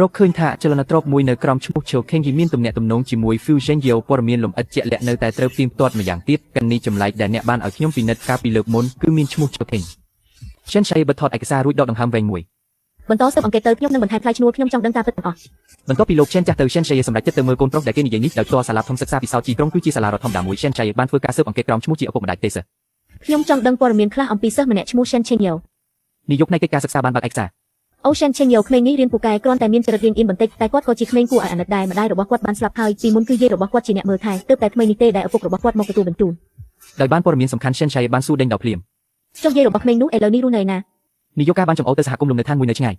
រកឃើញថាចលនាទ្របមួយនៅក្រោមឈ្មោះឈូខេងហ៊ីមានទំនាក់ទំនងជាមួយ Fusion Yeo ព័ត៌មានលម្អិតជាក់លាក់នៅតែត្រូវផ្ទៀងផ្ទាត់ម្យ៉ាងទៀតកន្នីចម្លែកដែលអ្នកបានឲ្យខ្ញុំពិនិត្យកាលពីលើកមុនគឺមានឈ្មោះឈូខេង Shen Shai បិទថតឯកសាររួចដកដង្ហើមវែងមួយបន្តស៊ើបអង្កេតទៅខ្ញុំនឹងបន្ថែមថ្លៃឈ្នួលខ្ញុំចង់ដឹងការពិតទាំងអស់បន្ទាប់ពីលោក Shen ចាស់ទៅ Shen Shai សម្រាប់ចិត្តទៅមើលកូនប្រុសដែលគេនិយាយនេះដោយផ្ទាល់សាលាធំសិក្សាពិសោធន៍ជីក្រុងគឺជាសាលារដ្ឋធម្មតាមួយ Shen Shai បានធ្វើការស៊ើបអង្កេតក្រោមឈ្មោះជាឪពុកម្ដាយទេសិស្សខ្ញុំចង់ដឹងព័ត៌មានខ្លះអំពីសិស្សម្នាក់ឈ្មោះ Shen Shai នាយកផ្នែកកិច្ចការសិក្សាបានបើកឯកសារអូ Shen Shai ក្មេងនេះរៀនពូកែគ្រាន់តែមានចរិតរៀងអៀនបន្តិចតែគាត់ក៏ជាក្មេងគួរឲ្យអាណិតដែរម្ដាយរបស់គាត់បានស្លាប់ហើយពីមុនគឺយាយរបស់គាត់ជាអ្នកមើលថែទើបតែក្មេងនេះទេដែលឪពុករបស់គាត់មកទទួលបន្ទូលដោយបានព័ត៌មានសំខាន់ Shen Shai បានសួរដេញដល់ភ្លាមចុះយាយរបស់ក្មេងនោះឥឡូវនេះរស់នៅណានាយកការបានចំអោទៅសហគមន៍លំនៅឋានមួយនៅឆ្ងាយ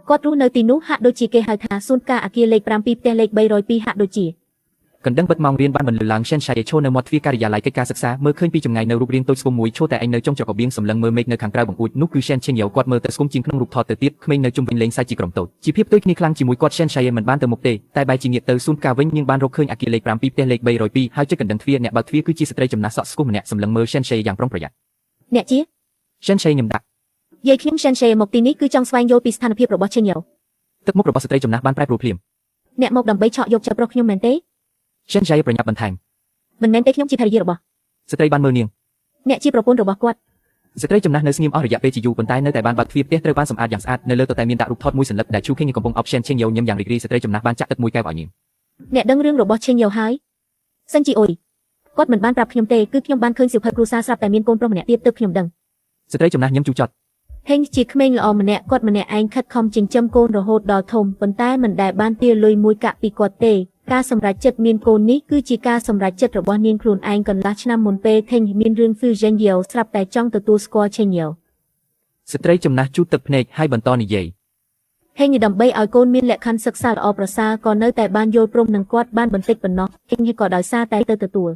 គាត់រស់នៅទីនោះហាក់ដូចជាគេហៅថាសួនការអគារលេខ7ផ្ទះលេខ302ហាក់ដូចជាកណ្ដឹងបិទម៉ោងរៀនបានបន្លឺឡើង Shen Shai ឈរនៅមាត់ទ្វារការិយាល័យកិច្ចការសិក្សាមើលឃើញពីចម្ងាយនៅរូបរាងតូចស្គមមួយឈរតែឯងនៅចុងច្រករបៀងសម្លឹងមើលមេឃនៅខាងក្រៅបង្អួចនោះគឺ Shen Shai គាត់មើលទៅស្គមជាងក្នុងរូបថតទៅទៀតក្មេងនៅជុំវិញលេងសាច់ជាក្រុមតូចជាភាពផ្ទុយគ្នាខ្លាំងជាមួយគាត់ Shen Shai មិនបានទៅមុខទេតែបែរជាងាកទៅសួនការវិញនាងបានរកឃើញអគារលេខ7ផ្ទះលេខ302ហើយជិតកណ្ដឹងទ្វារអ្នកបើកទ្វារគឺជាស្ត្រីចំណាស់សក់ស្គមម្នាក់សម្លឹងមើល Shen Shai យ៉ាងប្រុងប្រយ័ត្នអ្នកជា Shen Shai ញឹមដាក់យាយខ្ញុំ Shen Shai មកទីនេះគឺចង់ស្វែងយល់ពីស្ថានភាពរបស់ Shen Shai ទឹកមុខរបស់ស្ត្រីចំណាស់បានប្រែប្រួលភ្លាមអ្នកមកដើម្បីឆក់យកចៅប្រុសខ្ញុំមែនទេ Shen Shai ប្រញាប់បន្ថែមមិនមែនទេខ្ញុំជាភរិយារបស់ស្ត្រីបានមើលនាងអ្នកជាប្រពន្ធរបស់គាត់ស្ត្រីចំណាស់នៅស្ងៀមអស់រយៈពេលជាយូរប៉ុន្តែនៅតែបានបើកទ្វារផ្ទះត្រូវបានសម្អាតយ៉ាងស្អាតនៅលើតុតែមានដាក់រូបថតមួយសន្លឹកដែលឈូខេងកំពុងអប Shen Shai ញឹមយ៉ាងរីករាយស្ត្រីចំណាស់បានចាក់ទឹកមួយកែវឲ្យនាងអ្នកដឹងរឿងរបស់ Shen Shai ហើយសិនជីអ៊ុយគាត់មិនបានប្រាប់ខ្ញុំទេគឺខ្ញុំបានឃើញសៀវភៅគ្រួសារស្រាប់តែមានកូនប្រុសម្នាក់ទៀតទើបខ្ញុំដឹងស្ត្រីចំណាស់ញឹមជូរចត់ហេងជាក្មេងល្អម្នាក់គាត់ម្នាក់ឯងខិតខំចិញ្ចឹមកូនរហូតដល់ធំប៉ុន្តែមិនដែលបានទារលុយមួយកាក់ពីគាត់ទេការសម្រេចចិត្តមានកូននេះគឺជាការសម្រេចចិត្តរបស់នាងខ្លួនឯងកន្លះឆ្នាំមុនពេលថេងមានរឿង Fusion Yeo ស្រាប់តែចង់ទទួលស្គាល់ Shen Shai ស្ត្រីចំណាស់ជូតទឹកភ្នែកហើយបន្តនិយាយហេងដើម្បីឲ្យកូនមានលក្ខខណ្ឌសិក្សាល្អប្រសើរក៏នៅតែបានយល់ព្រមនឹងគាត់បានបន្តិចប៉ុណ្ណោះហេងក៏ដោយសារតែទៅទទួល